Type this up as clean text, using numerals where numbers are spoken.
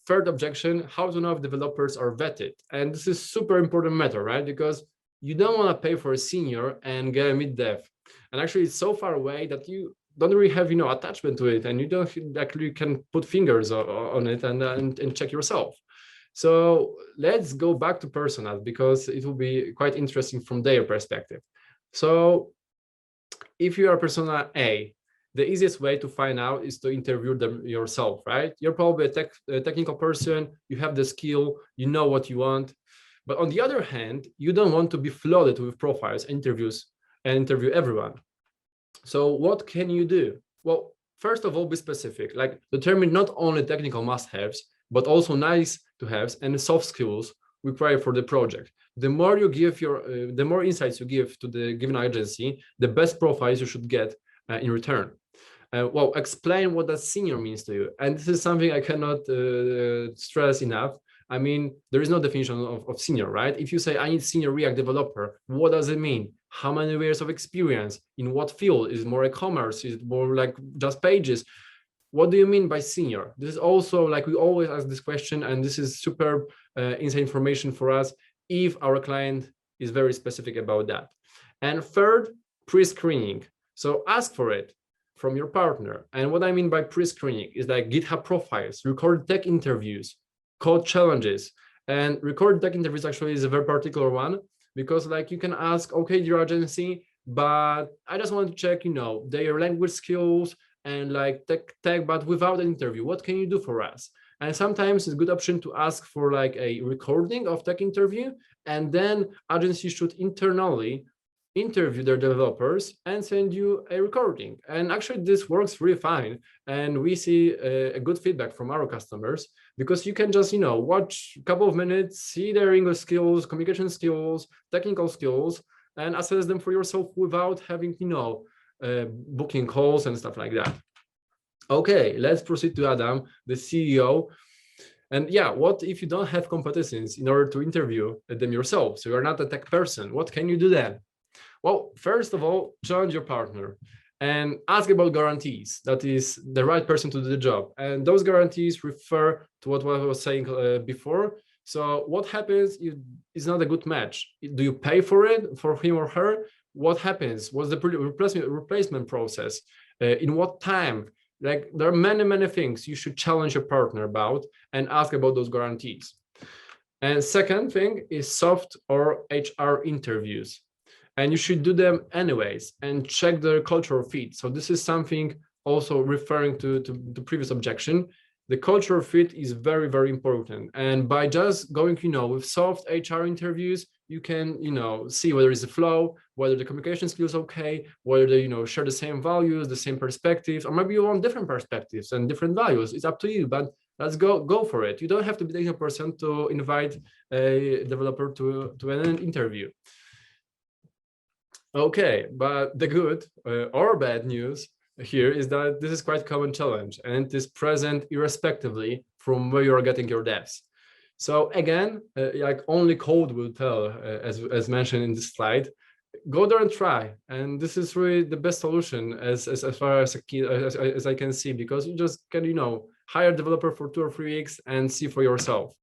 third objection, how to know if developers are vetted. And this is super important matter, right? Because you don't want to pay for a senior and get a mid-dev. And actually it's so far away that you don't really have, attachment to it, and you don't actually can put fingers on it and check yourself. So let's go back to personas, because it will be quite interesting from their perspective. So if you are persona A, the easiest way to find out is to interview them yourself, right? You're probably a technical person, you have the skill, you know what you want. But on the other hand, you don't want to be flooded with profiles, interviews, and interview everyone. So what can you do? Well, first of all, be specific, like determine not only technical must-haves, but also nice to haves and soft skills required for the project. The more you give the more insights you give to the given agency, the best profiles you should get in return. Well, explain what that senior means to you. And this is something I cannot stress enough. I mean, there is no definition of senior, right? If you say, I need senior React developer, what does it mean? How many years of experience? In what field? Is it more e-commerce? Is it more like just pages? What do you mean by senior? This is also like we always ask this question, and this is super inside information for us if our client is very specific about that. And third, pre-screening. So ask for it from your partner. And what I mean by pre-screening is like GitHub profiles, record tech interviews, code challenges. And record tech interviews actually is a very particular one, because like you can ask, okay, your agency, but I just want to check, their language skills and like tech, but without an interview. What can you do for us? And sometimes it's a good option to ask for like a recording of tech interview, and then agencies should internally interview their developers and send you a recording. And actually this works really fine. And we see a good feedback from our customers, because you can just, watch a couple of minutes, see their English skills, communication skills, technical skills, and assess them for yourself without having, booking calls and stuff like that. Okay, let's proceed to Adam, the CEO. And yeah, what if you don't have competencies in order to interview them yourself? So you're not a tech person. What can you do then? Well, first of all, challenge your partner and ask about guarantees. That is the right person to do the job. And those guarantees refer to what I was saying before. So what happens if it's not a good match? Do you pay for it, for him or her? What happens? What's the replacement process? In what time? Like there are many things you should challenge your partner about and ask about those guarantees. And second thing is soft or HR interviews. And you should do them anyways and check their cultural fit. So this is something also referring to the previous objection. The cultural fit is very important. And by just going, with soft HR interviews, you can, see whether it's a flow, whether the communication skills okay, whether they, share the same values, the same perspectives, or maybe you want different perspectives and different values. It's up to you, but let's go for it. You don't have to be the technical person to invite a developer to an interview. Okay, but the good or bad news here is that this is quite a common challenge, and it is present irrespectively from where you are getting your devs. So again, like only code will tell, as mentioned in this slide. Go there and try, and this is really the best solution as far as I can see, because you just can hire a developer for 2 or 3 weeks and see for yourself.